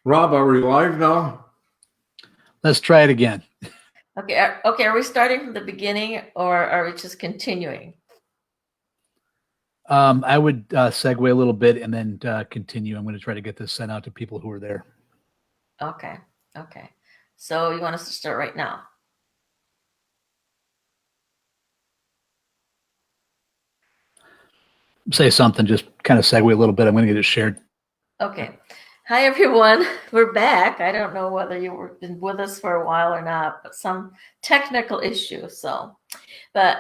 Rob, are we live now? Let's try it again. Okay, are we starting from the beginning or are we just continuing? I would segue a little bit and then continue. I'm going to try to get this sent out to people who are there. Okay. So you want us to start right now? Say something, just kind of segue a little bit. I'm going to get it shared. Okay. Hi, everyone. We're back. I don't know whether you've been with us for a while or not, but some technical issue. But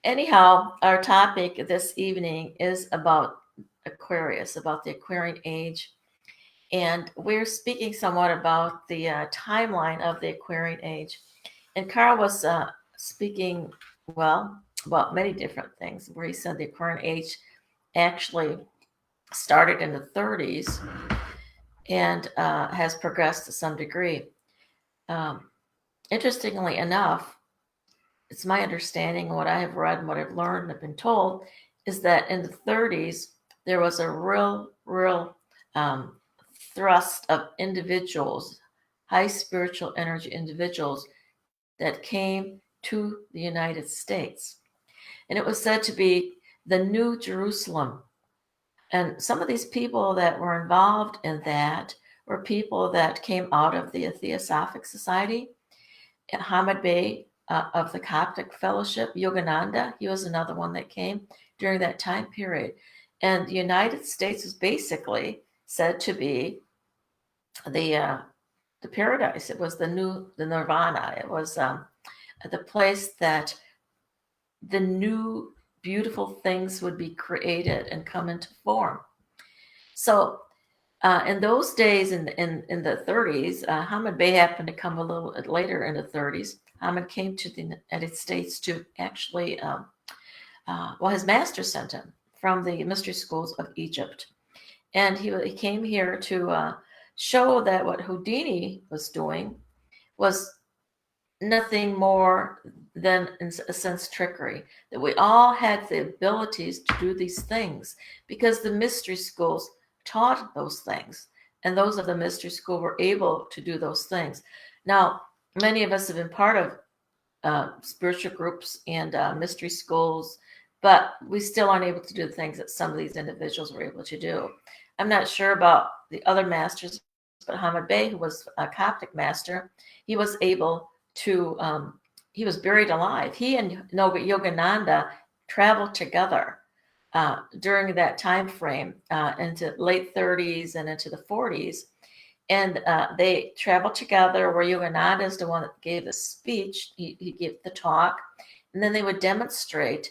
anyhow, our topic this evening is about Aquarius, about the Aquarian age. And we're speaking somewhat about the timeline of the Aquarian age. And Carl was speaking, well, about many different things, where he said the Aquarian age actually started in the 30s and has progressed to some degree. Interestingly enough, it's my understanding, what I have read and what I've learned and have been told, is that in the 30s, there was a real thrust of individuals, high spiritual energy individuals, that came to the United States. And it was said to be the New Jerusalem. And some of these people that were involved in that were people that came out of the Theosophic Society. Hamad Bey of the Coptic Fellowship, Yogananda, he was another one that came during that time period. And the United States was basically said to be the paradise. It was the nirvana. It was the place that the new beautiful things would be created and come into form. So in those days, in the 30s, Hamad Bey happened to come a little bit later in the 30s. Hamad came to the United States to actually, his master sent him from the mystery schools of Egypt. And he came here to show that what Houdini was doing was nothing more than, in a sense, trickery, that we all had the abilities to do these things because the mystery schools taught those things, and those of the mystery school were able to do those things. Now, many of us have been part of spiritual groups and mystery schools, but we still aren't able to do the things that some of these individuals were able to do. I'm not sure about the other masters, but Hamad Bey, who was a Coptic master, he was able to, he was buried alive. He and Yogananda traveled together during that time frame into late 30s and into the 40s. And they traveled together, where Yogananda is the one that gave the speech. He gave the talk. And then they would demonstrate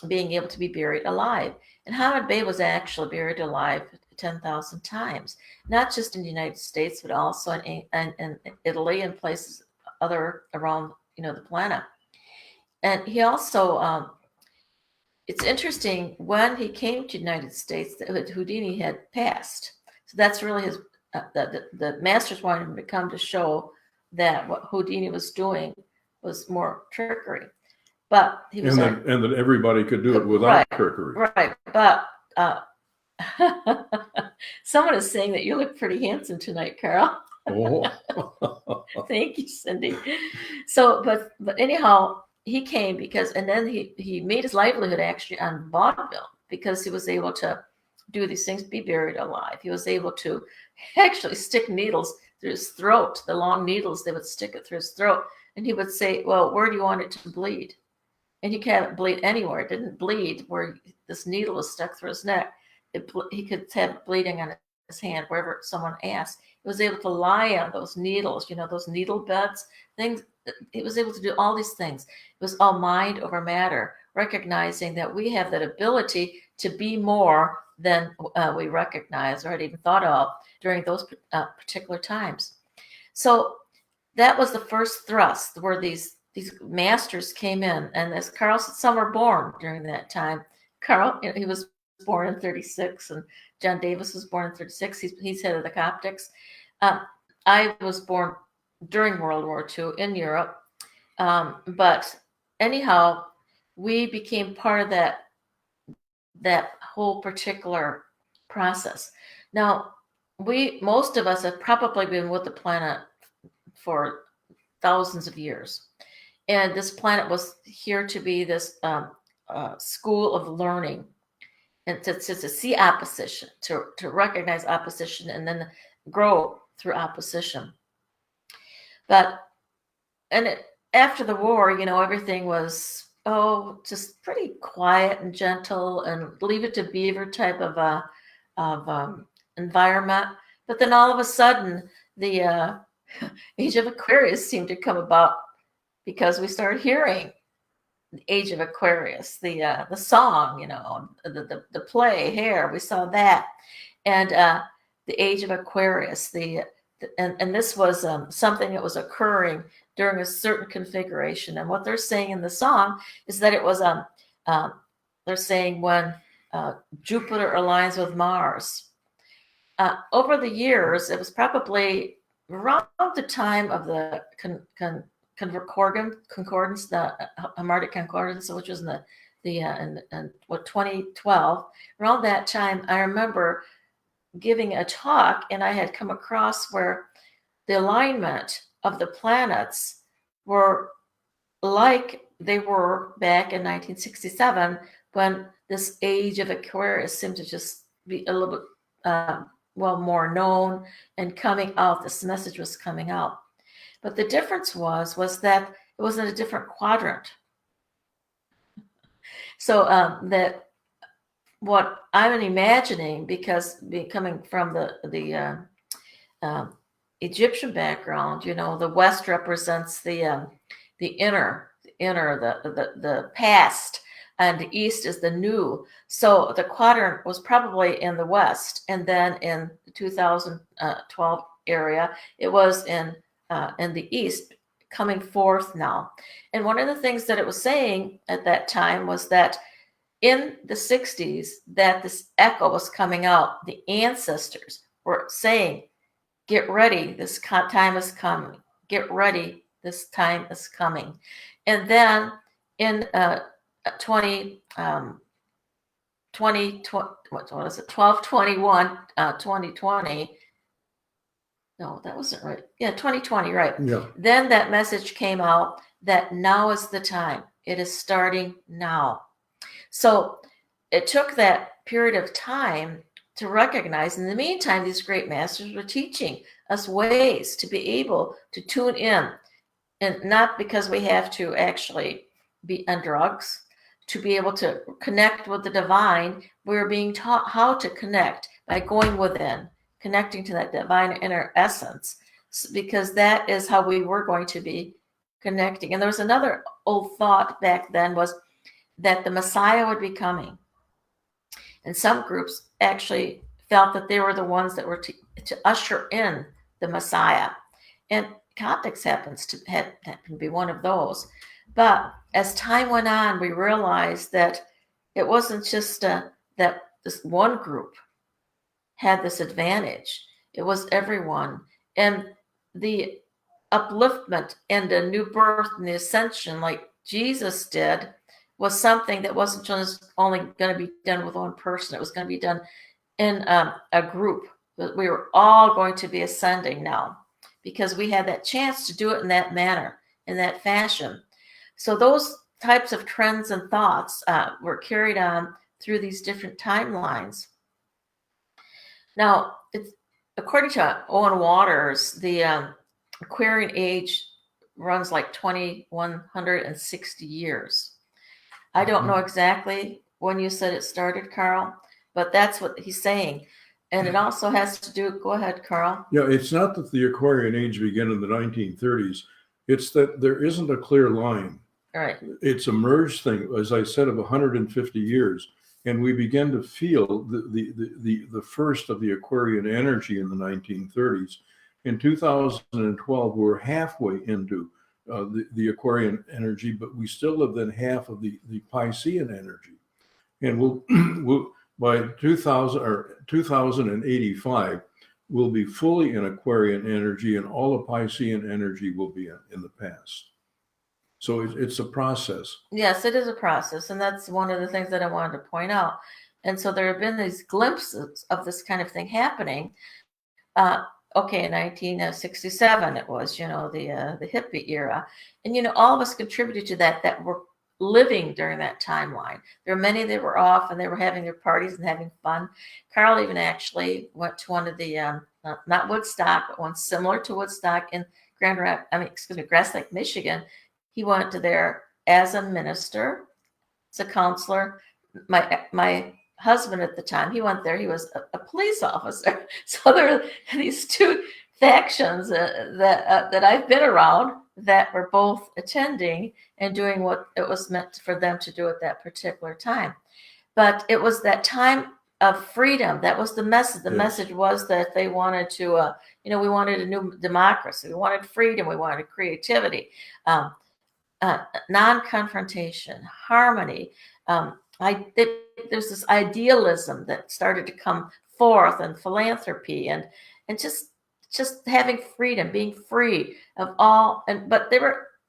being able to be buried alive. And Hamad Bey was actually buried alive 10,000 times, not just in the United States, but also in Italy and places other around the planet. And he also, it's interesting, when he came to the United States, that Houdini had passed. So that's really his, the masters wanted him to come to show that what Houdini was doing was more trickery. But he was and that everybody could do it without trickery. Right. But someone is saying that you look pretty handsome tonight, Carl. Oh. Thank you, Cindy. So, but anyhow, he came because, and then he made his livelihood actually on vaudeville, because he was able to do these things, be buried alive. He was able to actually stick needles through his throat, the long needles, they would stick it through his throat. And he would say, well, where do you want it to bleed? And he can't bleed anywhere. It didn't bleed where this needle was stuck through his neck. He could have bleeding on his hand, wherever someone asked. He was able to lie on those needles, those needle beds, things. He was able to do all these things. It was all mind over matter, recognizing that we have that ability to be more than we recognize or had even thought of during those particular times. So that was the first thrust, where these masters came in. And as Carl said, some were born during that time. Carl, he was born in 36, and John Davis was born in 36. He's head of the Coptics. I was born during World War II in Europe. But anyhow, we became part of that whole particular process. Now, most of us have probably been with the planet for thousands of years. And this planet was here to be this school of learning and to see opposition, to recognize opposition and then grow through opposition. But, after the war, everything was, just pretty quiet and gentle and Leave It to Beaver type of environment. But then all of a sudden, the Age of Aquarius seemed to come about because we started hearing the Age of Aquarius, the song, the play Hair. We saw that, and the Age of Aquarius. And this was something that was occurring during a certain configuration. And what they're saying in the song is that it was they're saying when Jupiter aligns with Mars. Over the years, it was probably around the time of the concordance, the Hamartic concordance, which was in in 2012. Around that time, I remember giving a talk, and I had come across where the alignment of the planets were like they were back in 1967 when this Age of Aquarius seemed to just be a little bit more known and coming out. This message was coming out. But the difference was that it was in a different quadrant. So that what I'm imagining, because coming from the Egyptian background, the West represents the inner, the past, and the East is the new. So the quadrant was probably in the West, and then in the 2012 area, it was in the East, coming forth now. And one of the things that it was saying at that time was that in the 60s, that this echo was coming out. The ancestors were saying, get ready, this time is coming. Get ready, this time is coming. And then in 2020, no, that wasn't right. Yeah, 2020, right. Yeah. Then that message came out that now is the time. It is starting now. So it took that period of time to recognize. In the meantime, these great masters were teaching us ways to be able to tune in, and not because we have to actually be on drugs, to be able to connect with the divine. We're being taught how to connect by going within, connecting to that divine inner essence, because that is how we were going to be connecting. And there was another old thought back then, was that the Messiah would be coming. And some groups actually felt that they were the ones that were to usher in the Messiah. And Coptics happens to be one of those. But as time went on, we realized that it wasn't just that this one group had this advantage. It was everyone. And the upliftment and the new birth and the ascension, like Jesus did, was something that wasn't just only going to be done with one person. It was going to be done in a group. We were all going to be ascending now because we had that chance to do it in that manner, in that fashion. So those types of trends and thoughts were carried on through these different timelines. Now, according to Owen Waters, the Aquarian age runs like 2,160 years. I don't know exactly when you said it started, Carl, but that's what he's saying. And it also has to do, go ahead, Carl. Yeah, it's not that the Aquarian age began in the 1930s. It's that there isn't a clear line. All right. It's a merged thing, as I said, of 150 years. And we began to feel the first of the Aquarian energy in the 1930s. In 2012, we're halfway into the Aquarian energy, but we still have then half of the Piscean energy. And we'll by 2085, we'll be fully in Aquarian energy, and all of Piscean energy will be in the past. So it's a process. Yes, it is a process. And that's one of the things that I wanted to point out. And so there have been these glimpses of this kind of thing happening. Okay, in 1967 it was, the hippie era, and all of us contributed to that were living during that timeline. There were many that were off and they were having their parties and having fun. Carl even actually went to one of the not Woodstock, but one similar to Woodstock in Grass Lake, Michigan. He went to there as a minister, as a counselor. My husband at the time, he went there. He was a police officer. So there were these two factions that I've been around that were both attending and doing what it was meant for them to do at that particular time. But it was that time of freedom. That was the message. The message was that they wanted to, we wanted a new democracy. We wanted freedom. We wanted creativity, non-confrontation, harmony. There's this idealism that started to come forth, and philanthropy, and just having freedom, being free of all. But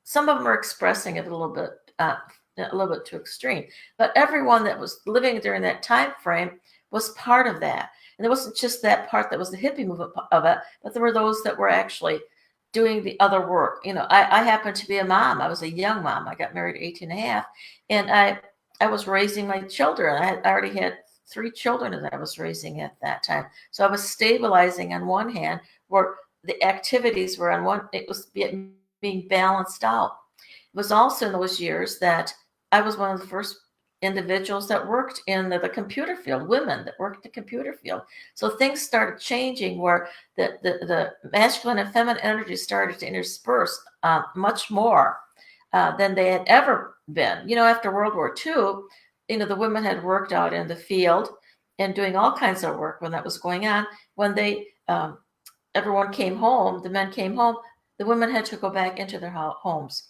some of them were expressing it a little bit too extreme. But everyone that was living during that time frame was part of that. And there wasn't just that part that was the hippie movement of it, but there were those that were actually doing the other work. I happened to be a mom. I was a young mom. I got married at 18 and a half, and I was raising my children. I already had 3 children that I was raising at that time. So I was stabilizing on one hand, where the activities were on one, it was being balanced out. It was also in those years that I was one of the first individuals that worked in the computer field, women that worked in the computer field. So things started changing where the masculine and feminine energy started to intersperse much more than they had ever been. After World War II, the women had worked out in the field and doing all kinds of work when that was going on. When everyone came home, the men came home, the women had to go back into their homes.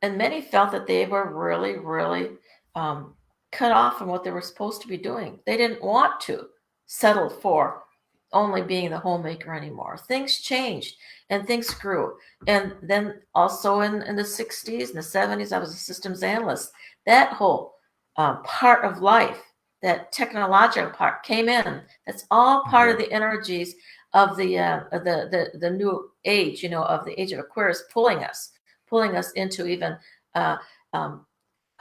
And many felt that they were really, really cut off from what they were supposed to be doing. They didn't want to settle for only being the homemaker anymore. Things changed and things grew. And then also in the 60s and the 70s, I was a systems analyst. That whole part of life, that technological part came in. That's all part of the energies of the new age, of the age of Aquarius, pulling us into even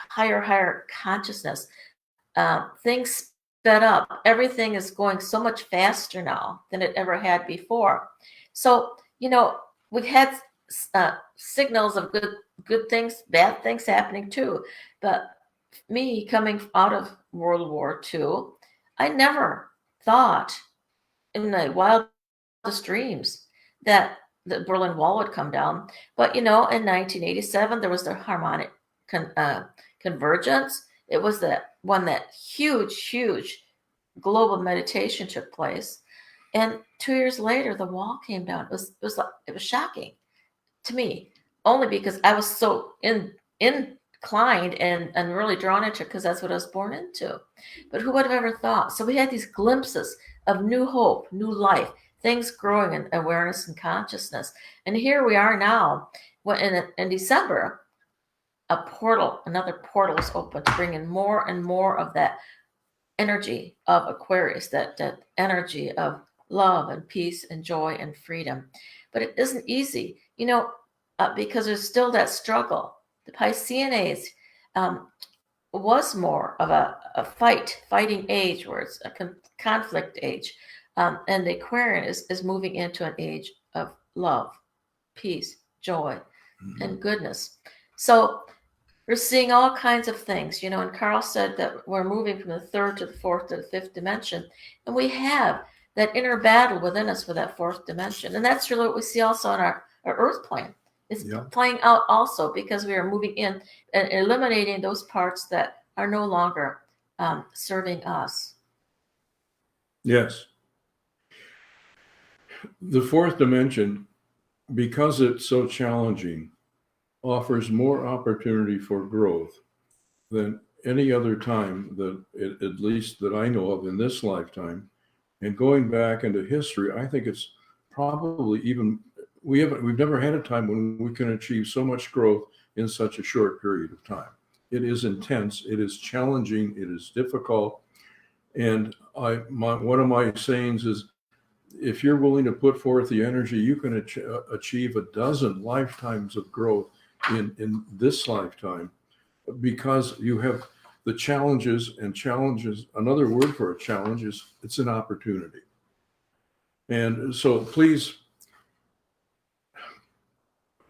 higher consciousness. Things sped up. Everything is going so much faster now than it ever had before. So, we've had signals of good things, bad things happening too. But me coming out of World War II, I never thought in my wildest dreams that the Berlin Wall would come down. But, in 1987, there was the harmonic convergence. It was that huge global meditation took place. And 2 years later, the wall came down. It was shocking to me, only because I was so inclined and really drawn into it, because that's what I was born into. But who would have ever thought? So we had these glimpses of new hope, new life, things growing in awareness and consciousness. And here we are now. In December, another portal is open to bring in more and more of that energy of Aquarius, that energy of love and peace and joy and freedom. But it isn't easy, because there's still that struggle. The Piscean age was more of a fighting age, where it's a conflict age. And the Aquarian is moving into an age of love, peace, joy, and goodness. So we're seeing all kinds of things, and Carl said that we're moving from the 3rd to the 4th to the 5th dimension. And we have that inner battle within us for that 4th dimension. And that's really what we see also on our Earth plane. It's playing out also because we are moving in and eliminating those parts that are no longer serving us. Yes. The 4th dimension, because it's so challenging, offers more opportunity for growth than any other time at least that I know of in this lifetime. And going back into history, I think it's probably we've never had a time when we can achieve so much growth in such a short period of time. It is intense, it is challenging, it is difficult. And one of my sayings is, if you're willing to put forth the energy, you can achieve a dozen lifetimes of growth in this lifetime, because you have the challenges. And challenges, another word for a challenge is it's an opportunity. And so please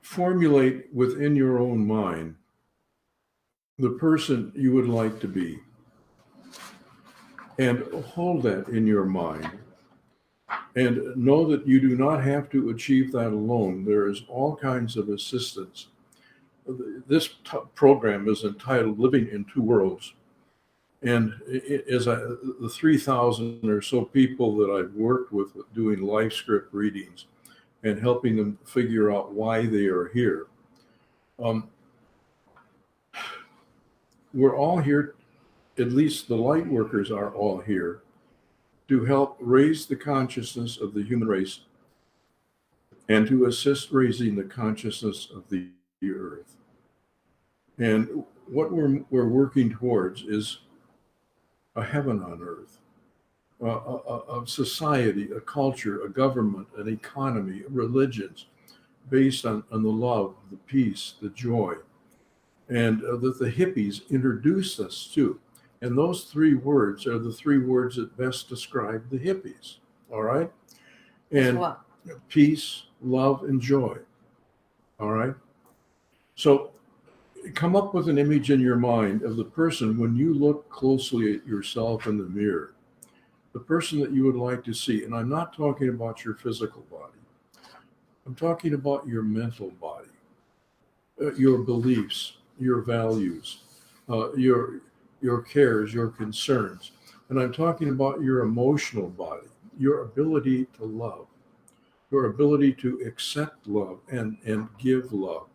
formulate within your own mind the person you would like to be, and hold that in your mind, and know that you do not have to achieve that alone. There is all kinds of assistance. This program is entitled Living in Two Worlds. And the 3,000 or so people that I've worked with doing life script readings and helping them figure out why they are here, we're all here, at least the light workers are all here, to help raise the consciousness of the human race and to assist raising the consciousness of the earth. And what we're working towards is a heaven on earth, a society, a culture, a government, an economy, religions based on the love, the peace, the joy, and that the hippies introduced us to. And those three words are the three words that best describe the hippies, all right? And peace, love, and joy, all right? So come up with an image in your mind of the person, when you look closely at yourself in the mirror, the person that you would like to see. And I'm not talking about your physical body. I'm talking about your mental body, your beliefs, your values, your cares, your concerns. And I'm talking about your emotional body, your ability to love, your ability to accept love and give love,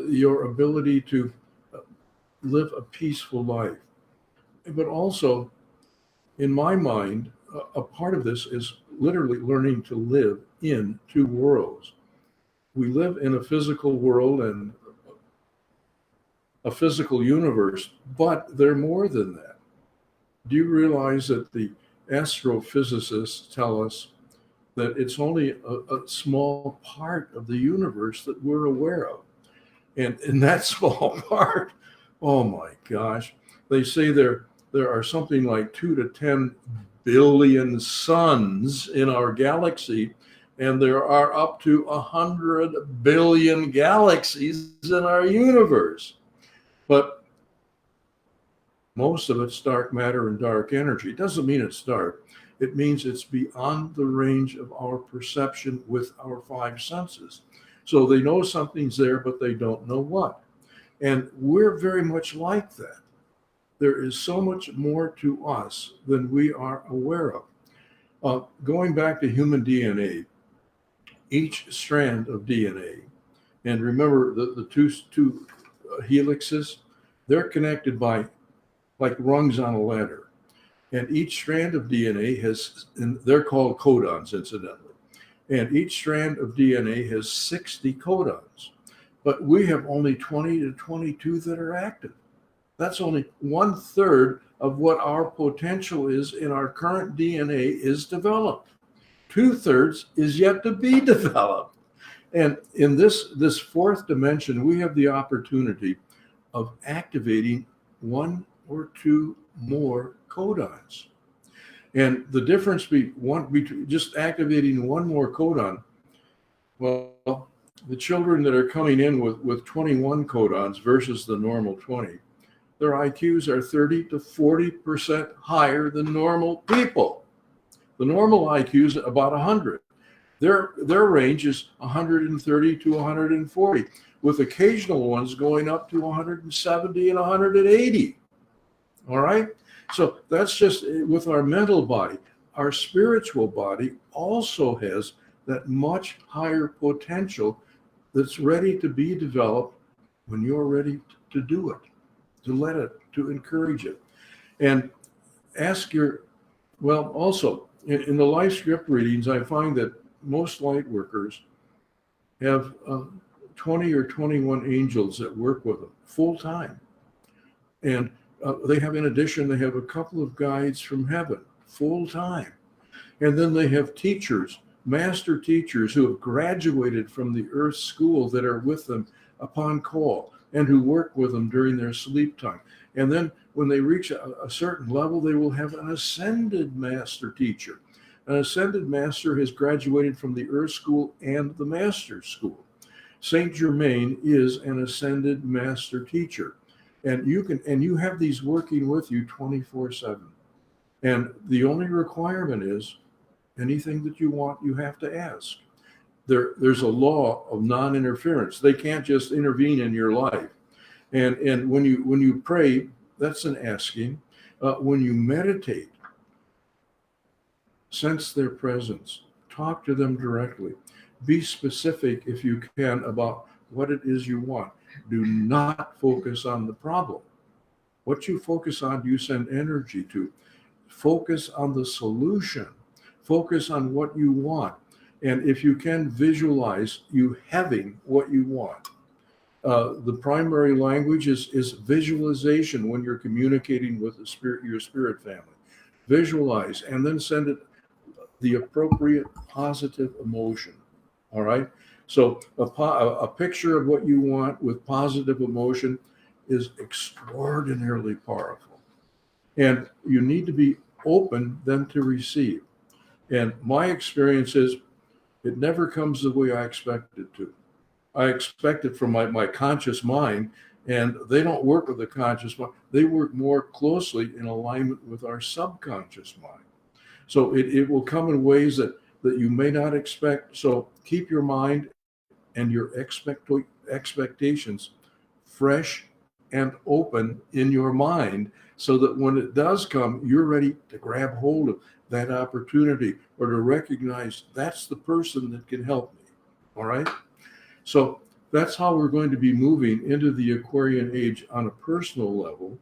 your ability to live a peaceful life. But also, in my mind, a part of this is literally learning to live in two worlds. We live in a physical world and a physical universe, but they're more than that. Do you realize that the astrophysicists tell us that it's only a small part of the universe that we're aware of? And in that small part, oh my gosh, they say there are something like 2 to 10 billion suns in our galaxy, and there are up to 100 billion galaxies in our universe. But most of it's dark matter and dark energy. It doesn't mean it's dark. It means it's beyond the range of our perception with our five senses. So they know something's there, but they don't know what. And we're very much like that. There is so much more to us than we are aware of. Going back to human DNA, each strand of DNA, and remember the two helixes, they're connected by like rungs on a ladder. And each strand of DNA has, and they're called codons, incidentally. And each strand of DNA has 60 codons. But we have only 20 to 22 that are active. That's only 1/3 of what our potential is in our current DNA is developed. 2/3 is yet to be developed. And in this fourth dimension, we have the opportunity of activating 1 or 2 more codons. And the difference between just activating 1 more codon, well, the children that are coming in with 21 codons versus the normal 20, their IQs are 30 to 40% higher than normal people. The normal IQ is about 100. Their range is 130 to 140, with occasional ones going up to 170 and 180. All right? So that's just with our mental body. Our spiritual body also has that much higher potential that's ready to be developed when you're ready to do it, to let it, to encourage it. And ask also in the life script readings, I find that most light workers have 20 or 21 angels that work with them full time. And they have, in addition, they have a couple of guides from heaven full time. And then they have teachers, master teachers who have graduated from the earth school that are with them upon call and who work with them during their sleep time. And then when they reach a certain level, they will have an ascended master teacher. An ascended master has graduated from the earth school and the master's school. Saint Germain is an ascended master teacher. And you have these working with you 24/7. And the only requirement is anything that you want, you have to ask. There's a law of non-interference. They can't just intervene in your life. And when you pray, that's an asking. When you meditate, sense their presence. Talk to them directly. Be specific if you can about what it is you want. Do not focus on the problem. What you focus on, you send energy to. Focus on the solution. Focus on what you want. And if you can visualize you having what you want. The primary language is visualization when you're communicating with your spirit family. Visualize and then send it the appropriate positive emotion. All right. So a picture of what you want with positive emotion is extraordinarily powerful. And you need to be open then to receive. And my experience is it never comes the way I expect it to. I expect it from my conscious mind, and they don't work with the conscious mind. They work more closely in alignment with our subconscious mind. So it will come in ways that you may not expect. So keep your mind and your expectations fresh and open in your mind so that when it does come, you're ready to grab hold of that opportunity or to recognize that's the person that can help me. All right. So that's how we're going to be moving into the Aquarian age on a personal level,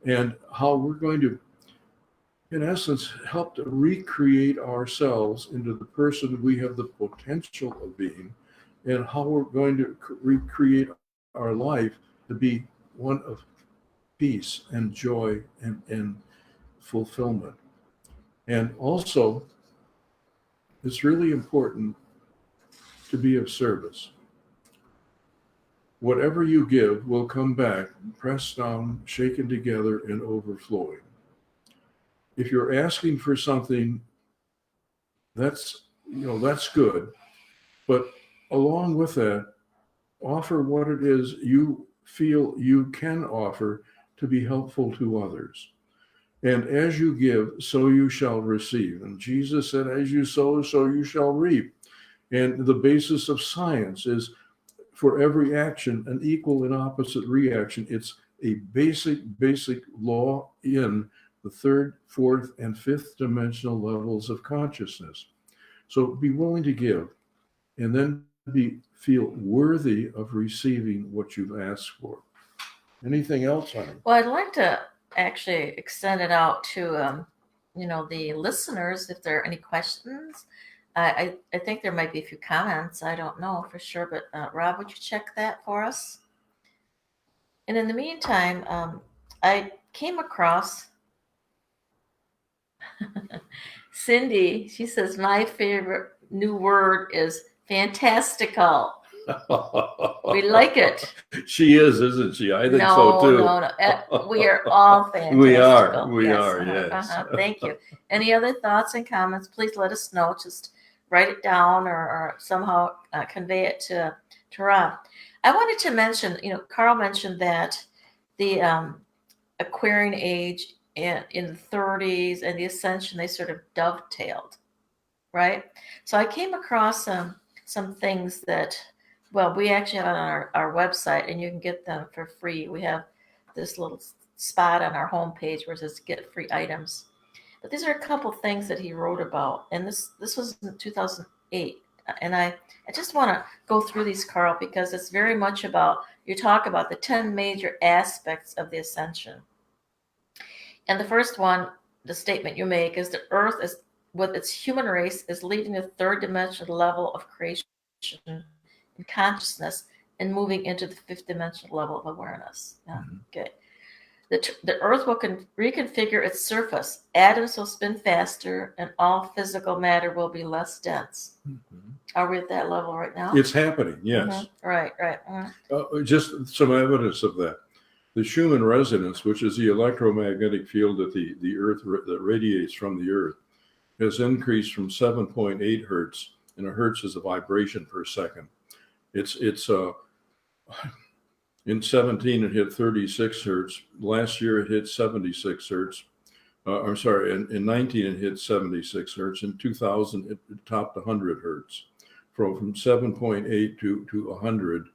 and how we're going to, in essence, help to recreate ourselves into the person we have the potential of being, and how we're going to recreate our life to be one of peace and joy and fulfillment. And also, it's really important to be of service. Whatever you give will come back, pressed down, shaken together, and overflowing. If you're asking for something, that's good. But along with that, offer what it is you feel you can offer to be helpful to others. And as you give, so you shall receive. And Jesus said, as you sow, so you shall reap. And the basis of science is for every action, an equal and opposite reaction. It's a basic law in the third, fourth, and fifth dimensional levels of consciousness. So be willing to give, and then feel worthy of receiving what you've asked for. Anything else, honey? Well, I'd like to actually extend it out to, the listeners, if there are any questions. I think there might be a few comments. I don't know for sure, but Rob, would you check that for us? And in the meantime, I came across Cindy. She says, my favorite new word is fantastical. We like it. She is, isn't she? I think so too. No. We are all fantastical. We are, Yes. yes. Thank you. Any other thoughts and comments? Please let us know. Just write it down or somehow convey it to Rob. I wanted to mention, Carl mentioned that the Aquarian age in the 30s and the Ascension, they sort of dovetailed, right? So I came across some things that, well, we actually have on our website, and you can get them for free. We have this little spot on our homepage where it says get free items. But these are a couple things that he wrote about. And this was in 2008. And I just want to go through these, Carl, because it's very much about, you talk about the 10 major aspects of the Ascension. And the first one, the statement you make, is the Earth is, with its human race, is leaving the third dimensional level of creation and consciousness and moving into the fifth dimensional level of awareness. Yeah. Okay. the Earth will reconfigure its surface. Atoms will spin faster, and all physical matter will be less dense. Are we at that level right now? It's happening, yes. Right. Just some evidence of that. The Schumann resonance, which is the electromagnetic field that the Earth that radiates from the Earth, has increased from 7.8 hertz, and a hertz is a vibration per second. It's in 17 it hit 36 hertz. Last year it hit 76 hertz. I'm sorry, in 19 it hit 76 hertz. In 2000 it topped 100 hertz, from 7.8 to 100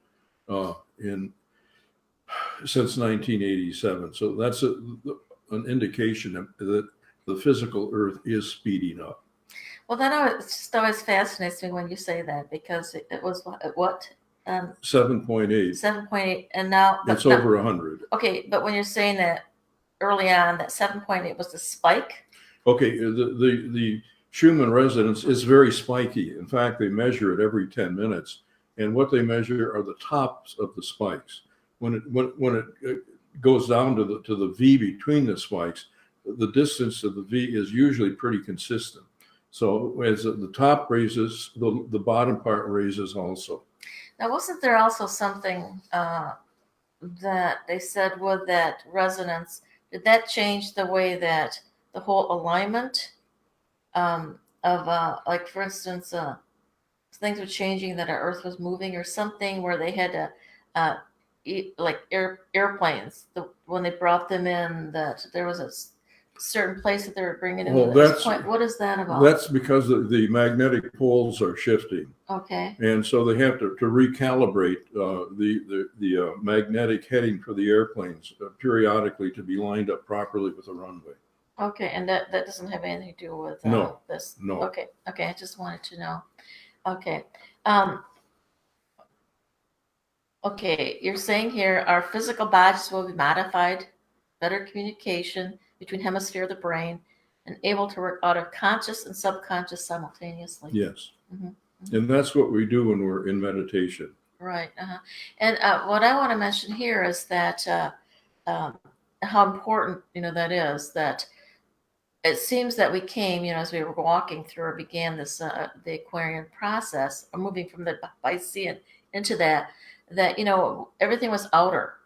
since 1987. So that's an indication that the physical Earth is speeding up. Well, that just always fascinates me when you say that, because it was what 7.8. 7.8, and now It's over 100. Okay, but when you're saying that early on, that 7.8 was the spike. Okay, the Schumann resonance is very spiky. In fact, they measure it every 10 minutes, and what they measure are the tops of the spikes. When it goes down to the V between the spikes, the distance of the V is usually pretty consistent. So as the top raises, the bottom part raises also. Now, wasn't there also something that they said with that resonance? Did that change the way that the whole alignment of, like, for instance, things were changing, that our Earth was moving or something, where they had to, like airplanes, when they brought them in, that there was a certain place that they were bringing in. Well, this point. What is that about? That's because the magnetic poles are shifting. Okay. And so they have to recalibrate the magnetic heading for the airplanes periodically to be lined up properly with the runway. Okay, and that doesn't have anything to do with this? No. Okay, I just wanted to know. Okay. Okay, you're saying here our physical bodies will be modified, better communication between hemisphere of the brain, and able to work out of conscious and subconscious simultaneously. Yes. And that's what we do when we're in meditation. Right. And what I want to mention here is that how important, that is, that it seems that we came, as we were walking through or began this, the Aquarian process, or moving from the Piscean into that, everything was outer.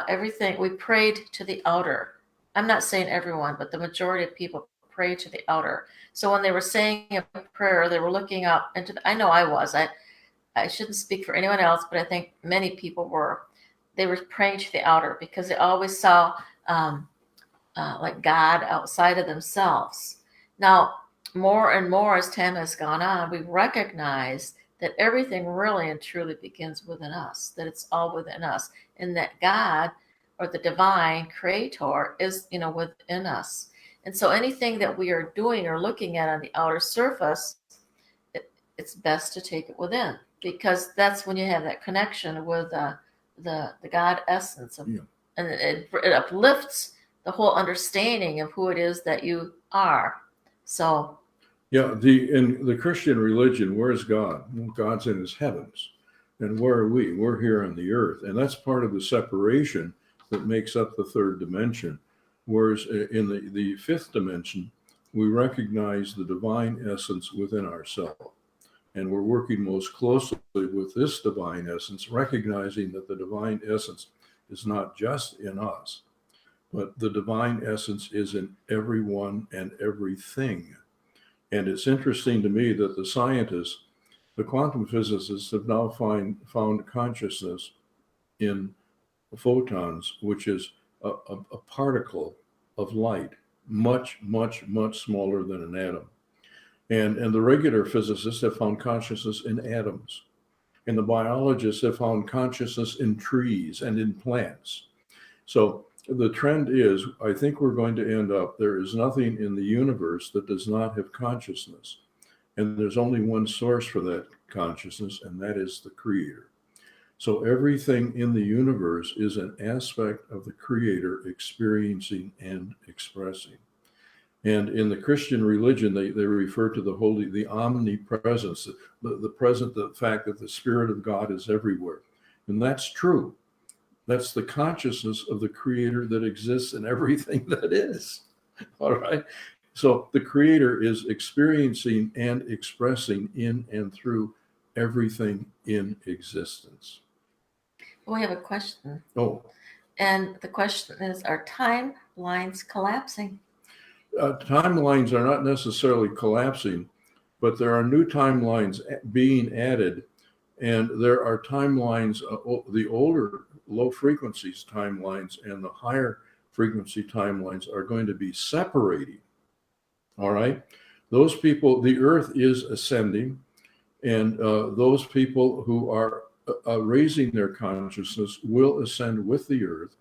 Everything, we prayed to the outer. I'm not saying everyone, but the majority of people pray to the outer. So when they were saying a prayer, they were looking up into I know I was. I shouldn't speak for anyone else, but I think many people were. They were praying to the outer because they always saw like God outside of themselves. Now, more and more as time has gone on, we recognize that everything really and truly begins within us, that it's all within us, and that God, or the divine creator, is, within us. And so anything that we are doing or looking at on the outer surface, it's best to take it within, because that's when you have that connection with the God essence, and it uplifts the whole understanding of who it is that you are. So, in the Christian religion, where is God? Well, God's in his heavens. And where are we? We're here on the earth. And that's part of the separation that makes up the third dimension. Whereas in the fifth dimension, we recognize the divine essence within ourselves. And we're working most closely with this divine essence, recognizing that the divine essence is not just in us, but the divine essence is in everyone and everything. And it's interesting to me that the scientists, the quantum physicists, have now found consciousness in photons, which is a particle of light, much, much, much smaller than an atom. And the regular physicists have found consciousness in atoms. And the biologists have found consciousness in trees and in plants. So the trend is, I think we're going to end up, there is nothing in the universe that does not have consciousness. And there's only one source for that consciousness, and that is the Creator. So everything in the universe is an aspect of the Creator experiencing and expressing. And in the Christian religion, they refer to the omnipresence, the fact that the Spirit of God is everywhere. And that's true. That's the consciousness of the creator that exists in everything that is. All right. So the creator is experiencing and expressing in and through everything in existence. We have a question. Oh, And the question is, are timelines collapsing? timelines are not necessarily collapsing, but there are new timelines being added. And there are timelines, the older low frequencies timelines and the higher frequency timelines are going to be separating. All right. Those people, the earth is ascending, and those people who are raising their consciousness will ascend with the earth.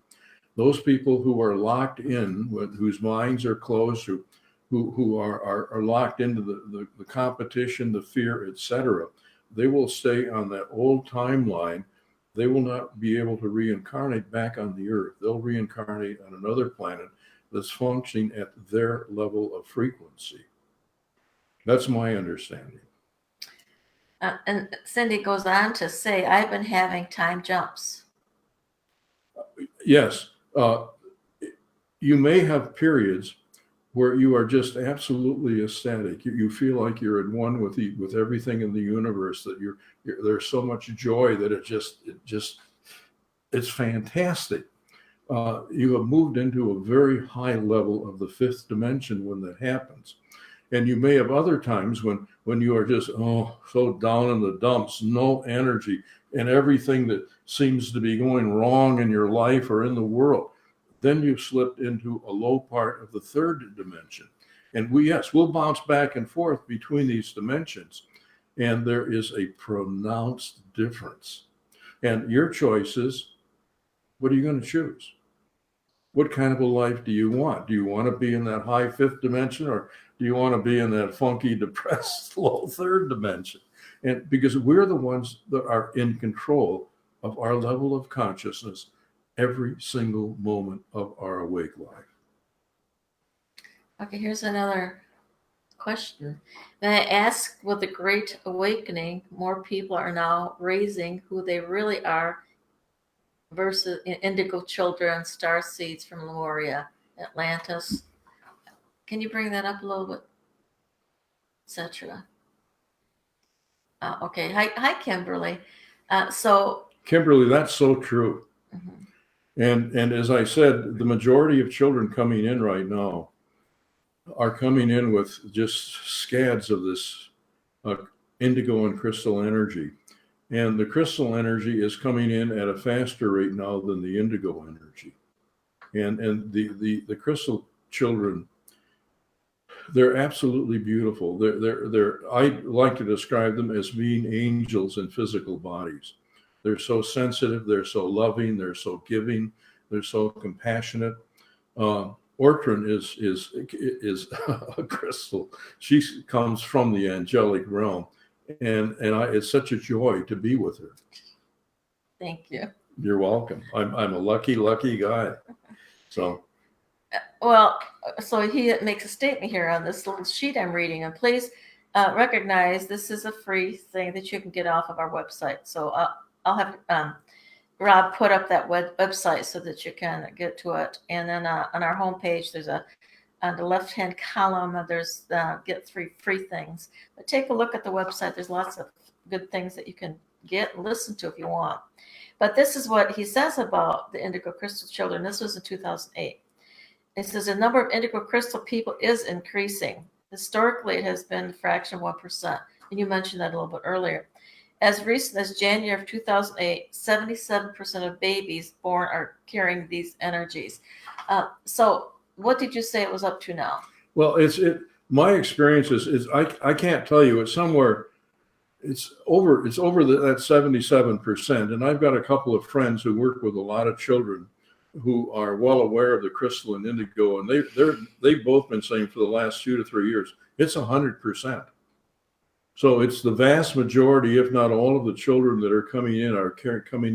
Those people who are locked in, whose minds are closed, who are locked into the competition, the fear, etc., they will stay on that old timeline. They will not be able to reincarnate back on the earth. They'll reincarnate on another planet that's functioning at their level of frequency. That's my understanding. And Cindy goes on to say, I've been having time jumps. Yes, you may have periods where you are just absolutely ecstatic. You feel like you're at one with everything in the universe. That there's so much joy that it's fantastic. You have moved into a very high level of the fifth dimension when that happens. And you may have other times when you are just so down in the dumps, no energy, and everything that seems to be going wrong in your life or in the world. Then you've slipped into a low part of the third dimension. And we'll bounce back and forth between these dimensions. And there is a pronounced difference. And your choice is, what are you going to choose? What kind of a life do you want? Do you want to be in that high fifth dimension, or do you want to be in that funky, depressed, low third dimension? And because we're the ones that are in control of our level of consciousness every single moment of our awake life. Okay, here's another question. May I ask, with the Great Awakening, more people are now raising who they really are versus indigo children, star seeds from Lemuria, Atlantis? Can you bring that up a little bit, etc.? Okay. Hi, Kimberly. Kimberly, that's so true. Mm-hmm. And as I said, the majority of children coming in right now are coming in with just scads of this indigo and crystal energy. And the crystal energy is coming in at a faster rate now than the indigo energy. And the crystal children, they're absolutely beautiful. I like to describe them as being angels in physical bodies. They're so sensitive, they're so loving, they're so giving, they're so compassionate. Ortran is a crystal. She comes from the angelic realm, and it's such a joy to be with her. Thank you. You're welcome. I'm a lucky guy. So. Well, so he makes a statement here on this little sheet I'm reading, and please recognize this is a free thing that you can get off of our website. So I'll have Rob put up that website so that you can get to it. And then on our homepage, there's on the left-hand column, there's get 3 free things. But take a look at the website. There's lots of good things that you can get and listen to if you want. But this is what he says about the indigo crystal children. This was in 2008. It says the number of indigo crystal people is increasing. Historically, it has been a fraction of 1%. And you mentioned that a little bit earlier. As recent as January of 2008, 77% of babies born are carrying these energies. So what did you say it was up to now? Well, my experience is I can't tell you. It's somewhere, it's over that 77%. And I've got a couple of friends who work with a lot of children who are well aware of the crystal and indigo, and they've both been saying for the last 2 to 3 years, it's 100%. So it's the vast majority, if not all, of the children that are coming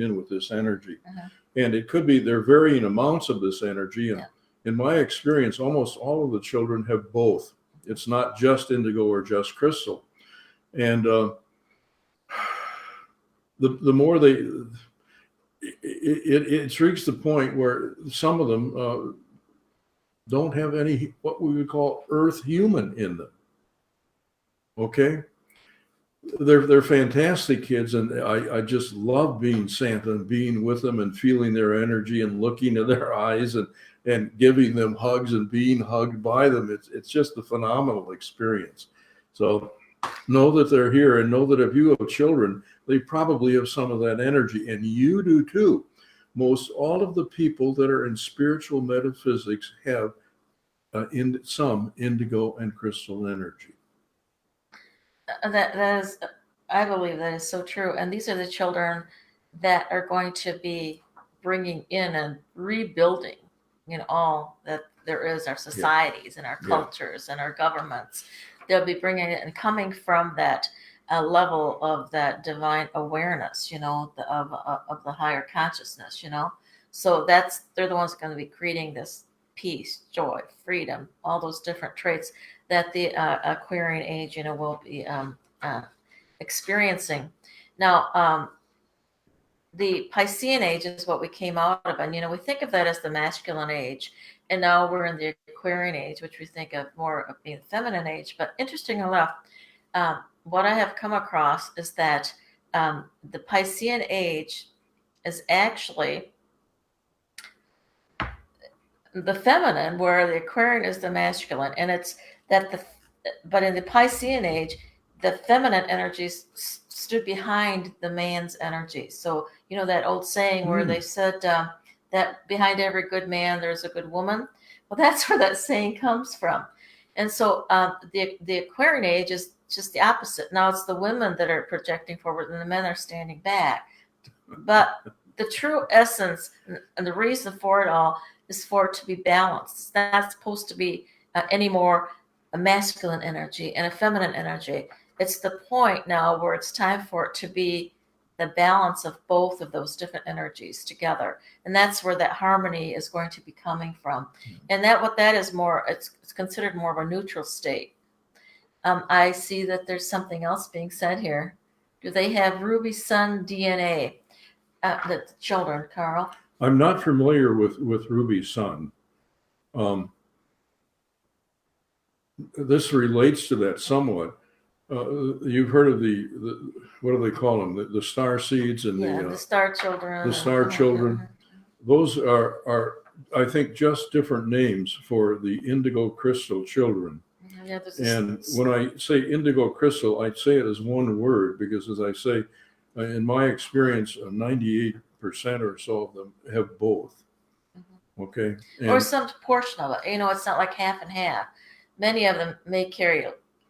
in with this energy. Uh-huh. And it could be they're varying amounts of this energy. And in my experience, almost all of the children have both. It's not just indigo or just crystal. And the more it's reached the point where some of them don't have any what we would call earth human in them. Okay, they're fantastic kids, and I just love being Santa and being with them and feeling their energy and looking in their eyes and giving them hugs and being hugged by them. It's just a phenomenal experience. So know that they're here, and know that if you have children, they probably have some of that energy, and you do too. Most all of the people that are in spiritual metaphysics have in some indigo and crystal energy. That is, I believe that is so true. And these are the children that are going to be bringing in and rebuilding, all that there is, our societies and our cultures and our governments. They'll be bringing it and coming from that level of that divine awareness, of the higher consciousness, So they're the ones going to be creating this peace, joy, freedom, all those different traits that the Aquarian age, will be experiencing. Now, the Piscean age is what we came out of, and we think of that as the masculine age, and now we're in the Aquarian age, which we think of more of being the feminine age. But interesting enough, what I have come across is that the Piscean age is actually the feminine, where the Aquarian is the masculine, and it's that but in the Piscean age, the feminine energies stood behind the man's energy. So that old saying where they said that behind every good man there's a good woman. Well, that's where that saying comes from. And so the Aquarian age is just the opposite. Now it's the women that are projecting forward and the men are standing back. But the true essence and the reason for it all is for it to be balanced. It's not supposed to be any more a masculine energy and a feminine energy. It's the point now where it's time for it to be the balance of both of those different energies together. And that's where that harmony is going to be coming from. And what that is more, it's considered more of a neutral state. I see that there's something else being said here. Do they have ruby sun DNA? The children, Carl? I'm not familiar with ruby sun. This relates to that somewhat. You've heard of the what do they call them? The star seeds and the star children. The star children. Those are I think just different names for the indigo crystal children. And when I say indigo crystal, I say it as one word because, as I say, in my experience, 98% or so of them have both. Okay. Or some portion of it. It's not like half and half. Many of them may carry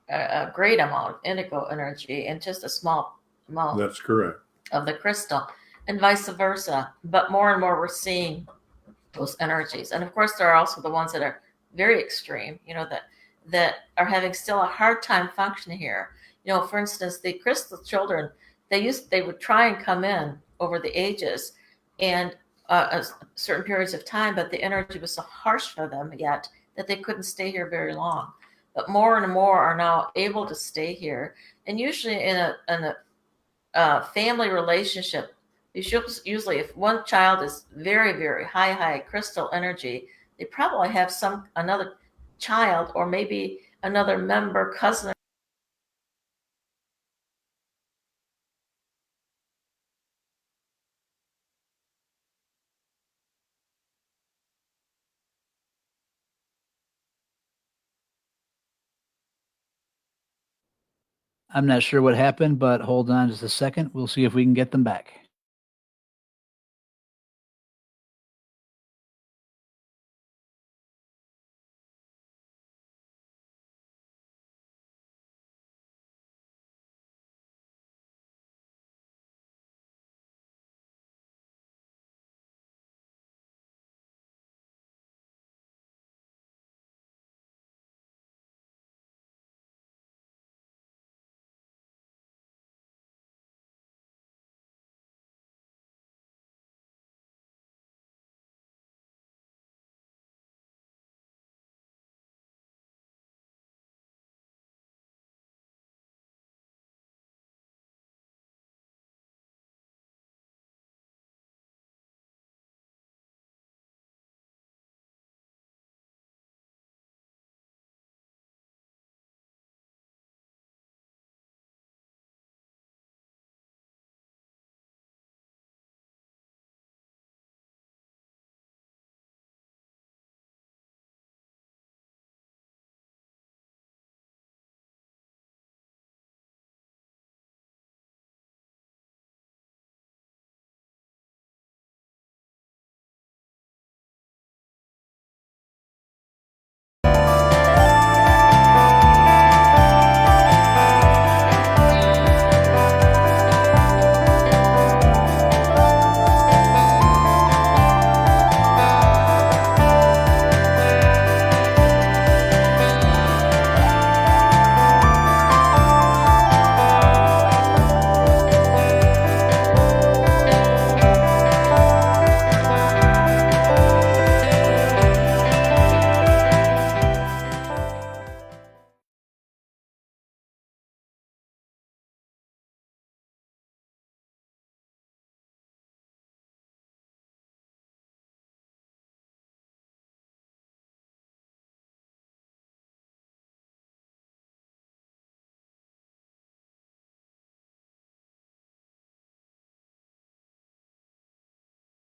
a great amount of indigo energy and just a small amount. That's correct. Of the crystal, and vice versa. But more and more we're seeing those energies. And of course, there are also the ones that are very extreme, that are having still a hard time functioning here. For instance, the crystal children, they would try and come in over the ages and certain periods of time, but the energy was so harsh for them yet that they couldn't stay here very long. But more and more are now able to stay here, and usually in a family relationship, usually if one child is very, very high crystal energy, they probably have another child or maybe another member, cousin. I'm not sure what happened, but hold on just a second. We'll see if we can get them back.